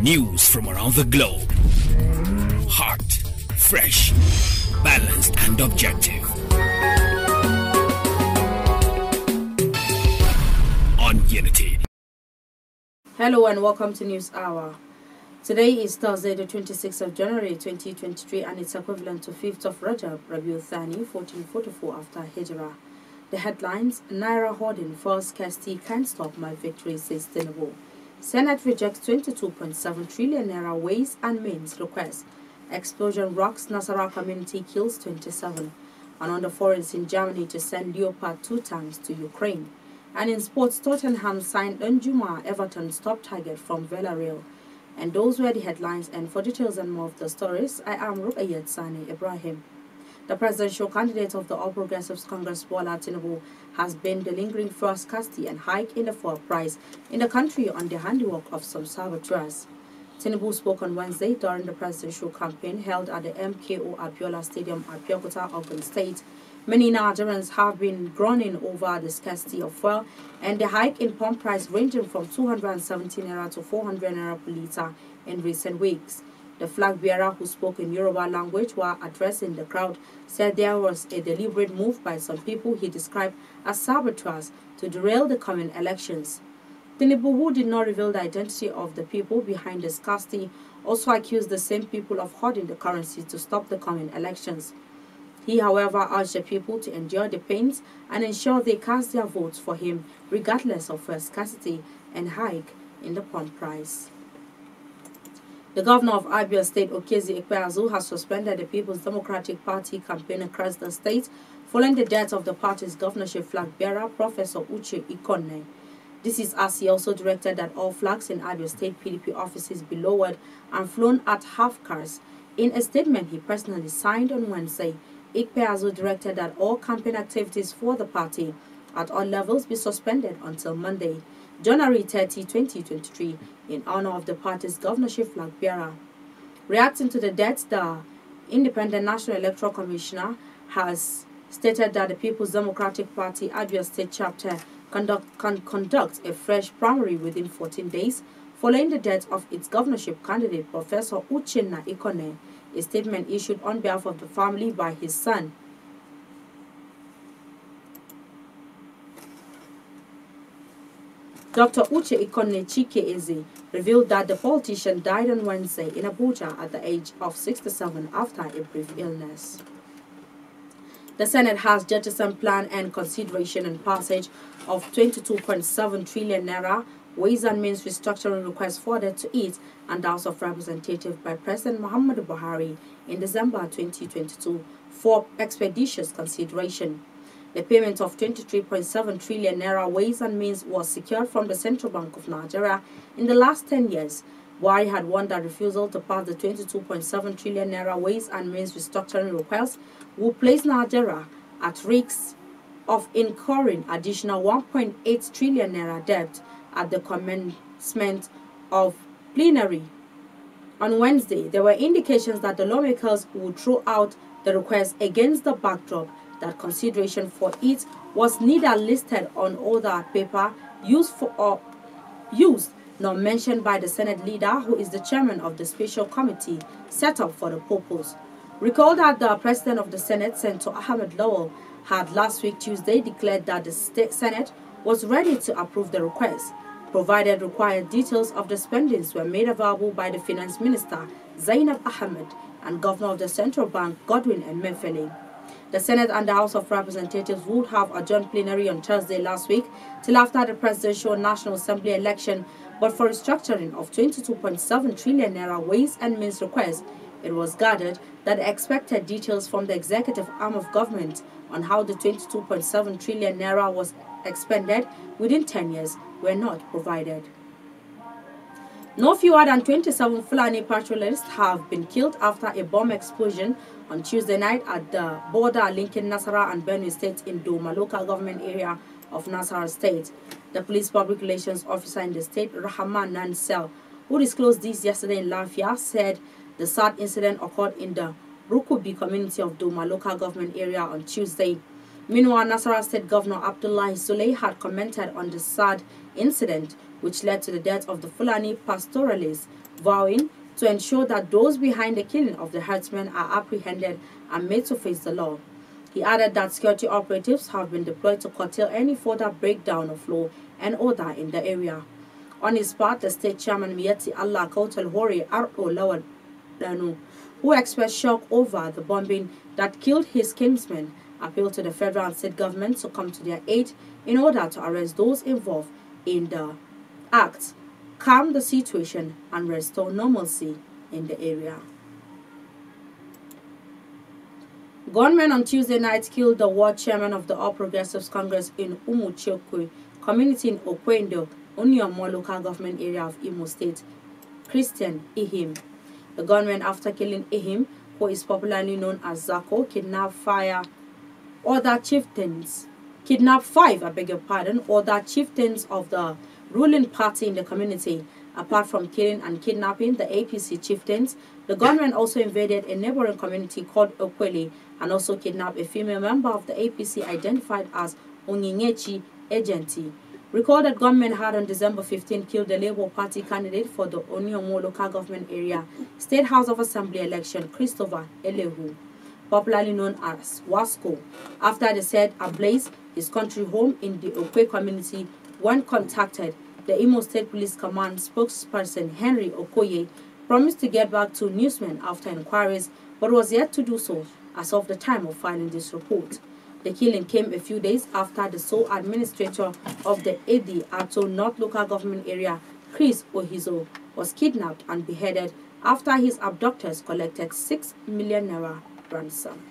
News from around the globe. Hot, fresh, balanced and objective. On Unity. Hello and welcome to News Hour. Today is Thursday, the 26th of January 2023, and it's equivalent to 5th of Rajab, Rabiul Thani, 1444 after Hijrah. The headlines: Naira hoarding, false scarcity can't stop my victory, says Tinubu. Senate rejects 22.7 trillion naira ways and means request. Explosion rocks Nasarawa community, kills 27. And on the foreigns in Germany to send Leopard 2 tanks to Ukraine. And in sports, Tottenham signed Njuma Everton's top target from Villarreal. And those were the headlines, and for details and more of the stories, I am Rukayat Sani Ibrahim. The presidential candidate of the All Progressives Congress, Bola Tinubu, has been the lingering fuel scarcity and hike in the fuel price in the country on the handiwork of some saboteurs. Tinubu spoke on Wednesday during the presidential campaign held at the MKO Abiola Stadium at Abeokuta, Ogun State. Many Nigerians have been groaning over the scarcity of fuel and the hike in pump price ranging from 270 naira to 400 naira per litre in recent weeks. The flag bearer, who spoke in Yoruba language while addressing the crowd, said there was a deliberate move by some people he described as saboteurs to derail the coming elections. Tinubu, who did not reveal the identity of the people behind the scarcity, also accused the same people of hoarding the currency to stop the coming elections. He, however, urged the people to endure the pains and ensure they cast their votes for him, regardless of fuel scarcity and hike in the pump price. The governor of Abia State, Okezie Ikpeazu, has suspended the People's Democratic Party campaign across the state following the death of the party's governorship flag bearer, Professor Uche Ikonne. This is as he also directed that all flags in Abia State PDP offices be lowered and flown at half-cast. In a statement he personally signed on Wednesday, Ikpeazu directed that all campaign activities for the party at all levels be suspended until Monday, January 30, 2023, in honor of the party's governorship flag bearer. Reacting to the death, the Independent National Electoral Commissioner has stated that the People's Democratic Party Abia State chapter can conduct a fresh primary within 14 days following the death of its governorship candidate, Professor Uchenna Ikonne. A statement issued on behalf of the family by his son, Dr. Uche Ikonne Chike Eze, revealed that the politician died on Wednesday in Abuja at the age of 67 after a brief illness. The Senate has jettisoned plan and consideration and passage of 22.7 trillion naira Ways and Means restructuring request forwarded to it and the House of Representatives by President Muhammadu Buhari in December 2022 for expeditious consideration. The payment of 23.7 trillion naira Ways and Means was secured from the Central Bank of Nigeria in the last 10 years. Buhari had warned that refusal to pass the 22.7 trillion naira Ways and Means restructuring request will place Nigeria at risk of incurring additional 1.8 trillion naira debt at the commencement of plenary. On Wednesday, there were indications that the lawmakers would throw out the request against the backdrop that consideration for it was neither listed on other paper used nor mentioned by the Senate leader, who is the chairman of the special committee set up for the purpose. Recall that the president of the Senate, Senator Ahmed Lawal, had last week Tuesday declared that the Senate was ready to approve the request, provided required details of the spendings were made available by the Finance Minister, Zainab Ahmed, and Governor of the Central Bank, Godwin Emefiele. The Senate and the House of Representatives would have adjourned plenary on Thursday last week till after the presidential National Assembly election, but for restructuring of 22.7 trillion naira Ways and Means request, it was gathered that the expected details from the executive arm of government on how the 22.7 trillion naira was expended within 10 years were not provided. No fewer than 27 Fulani patrolists have been killed after a bomb explosion on Tuesday night at the border linking Nasarawa and Benue State in Doma local government area of Nasarawa State. The police public relations officer in the state, Rahman Nansel, who disclosed this yesterday in Lafia, said the sad incident occurred in the Rukubi community of Doma local government area on Tuesday. Meanwhile, Nasarawa State Governor Abdullahi Suley had commented on the sad incident which led to the death of the Fulani pastoralist vowing to ensure that those behind the killing of the herdsmen are apprehended and made to face the law. He added that security operatives have been deployed to curtail any further breakdown of law and order in the area. On his part, the state chairman Miyati Allah Kautal Hori Ar'o Lawal Danu, who expressed shock over the bombing that killed his kinsmen, appealed to the federal and state government to come to their aid in order to arrest those involved in the act, calm the situation, and restore normalcy in the area. Gunmen on Tuesday night killed the ward chairman of the All Progressives Congress in Umuchekwe community in Akwai, Duniyar local government area of Imo State, Christian Ihim. The gunmen, after killing Ihim, who is popularly known as Zako, kidnapped five other chieftains of the ruling party in the community. Apart from killing and kidnapping the APC chieftains, the gunmen also invaded a neighboring community called Okweli and also kidnapped a female member of the APC identified as Onyinyechi Ejenti. Recall that gunmen had on December 15 killed the Labour Party candidate for the Oniomo local government area State House of Assembly election, Christopher Elehu, popularly known as Wasco, after they set ablaze his country home in the Okwe community. When contacted, the Imo State Police Command spokesperson Henry Okoye promised to get back to newsmen after inquiries, but was yet to do so as of the time of filing this report. The killing came a few days after the sole administrator of the Edi Ato North local government area, Chris Ohizo, was kidnapped and beheaded after his abductors collected 6 million naira ransom.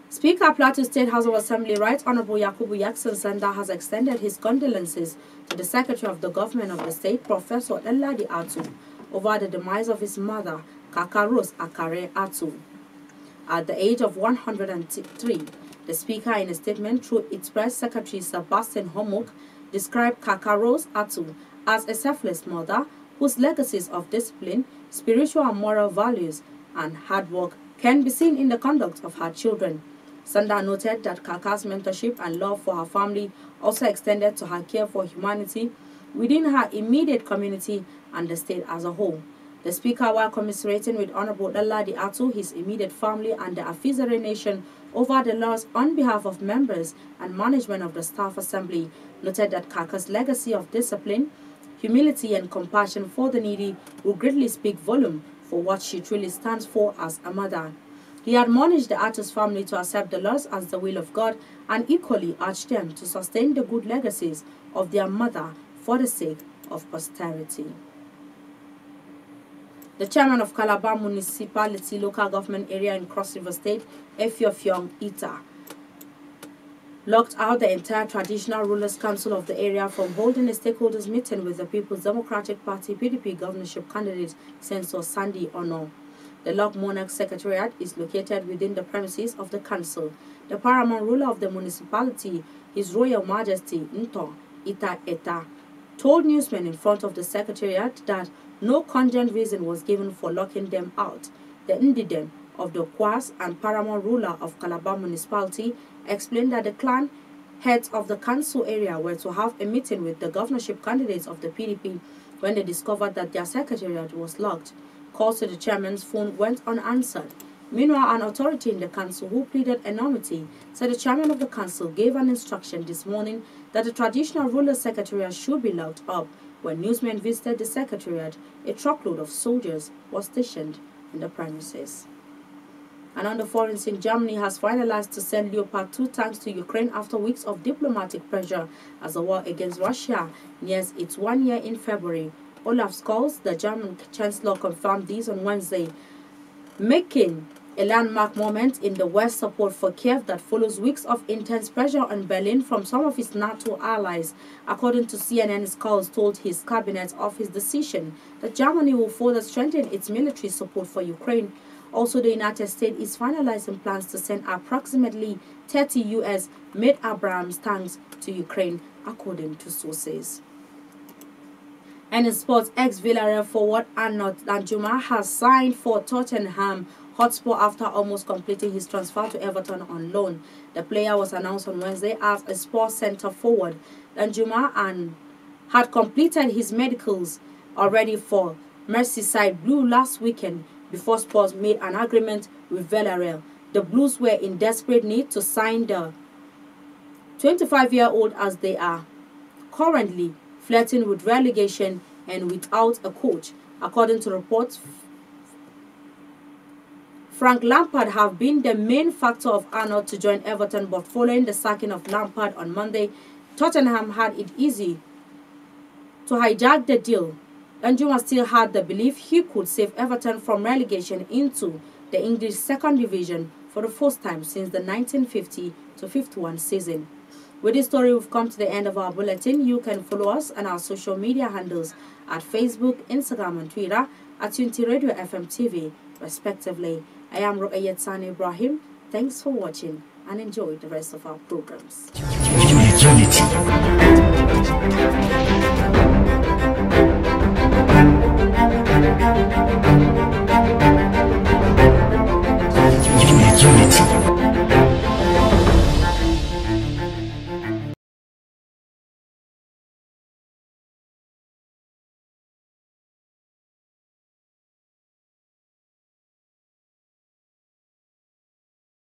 Speaker Plateau State House of Assembly Right Honorable Yakubu Yakson Sanda has extended his condolences to the Secretary of the Government of the state, Professor Elladi Atu, over the demise of his mother, Kakaros Akare Atu. At the age of 103, the Speaker, in a statement through its press secretary Sebastian Homok, described Kakaros Atu as a selfless mother whose legacies of discipline, spiritual and moral values, and hard work can be seen in the conduct of her children. Sanda noted that Kaka's mentorship and love for her family also extended to her care for humanity within her immediate community and the state as a whole. The Speaker, while commiserating with Honorable Elladi Atu, his immediate family, and the Afizere Nation over the loss on behalf of members and management of the Staff Assembly, noted that Kaka's legacy of discipline, humility, and compassion for the needy will greatly speak volume for what she truly stands for as a mother. He admonished the artist's family to accept the loss as the will of God and equally urged them to sustain the good legacies of their mother for the sake of posterity. The chairman of Calabar Municipality Local Government Area in Cross River State, Effiofyong Ita, locked out the entire Traditional Rulers Council of the area from holding a stakeholders meeting with the People's Democratic Party PDP governorship candidate, Senator Sandy Ono. The Lock Monarch Secretariat is located within the premises of the council. The paramount ruler of the municipality, His Royal Majesty Nto Ita Eta, told newsmen in front of the secretariat that no cogent reason was given for locking them out. The Ndidem of the Kwas and paramount ruler of Calabar Municipality explained that the clan heads of the council area were to have a meeting with the governorship candidates of the PDP when they discovered that their secretariat was locked. Calls to the chairman's phone went unanswered. Meanwhile, an authority in the council who pleaded anonymity said the chairman of the council gave an instruction this morning that the traditional ruler secretariat should be locked up. When newsmen visited the secretariat, a truckload of soldiers was stationed in the premises. And on the foreign scene, Germany has finalized to send Leopard 2 tanks to Ukraine after weeks of diplomatic pressure as the war against Russia nears its 1 year in February. Olaf Scholz, the German chancellor, confirmed these on Wednesday, making a landmark moment in the West's support for Kiev that follows weeks of intense pressure on Berlin from some of its NATO allies. According to CNN, Scholz told his cabinet of his decision that Germany will further strengthen its military support for Ukraine. Also, the United States is finalizing plans to send approximately 30 U.S.-made Abrams tanks to Ukraine, according to sources. And in sports, ex-Villarreal forward Arnaud Danjuma has signed for Tottenham Hotspur after almost completing his transfer to Everton on loan. The player was announced on Wednesday as a sports centre forward. Danjuma had completed his medicals already for Merseyside Blue last weekend before Spurs made an agreement with Villarreal. The Blues were in desperate need to sign the 25-year-old as they are currently flirting with relegation and without a coach. According to reports, Frank Lampard have been the main factor of Arnold to join Everton, but following the sacking of Lampard on Monday, Tottenham had it easy to hijack the deal. Danjuma still had the belief he could save Everton from relegation into the English second division for the first time since the 1950-51 season. With this story, we've come to the end of our bulletin. You can follow us on our social media handles at Facebook, Instagram, and Twitter at TUNTBE Radio FM TV, respectively. I am Ruqayyat Sani Ibrahim. Thanks for watching and enjoy the rest of our programs. Unity.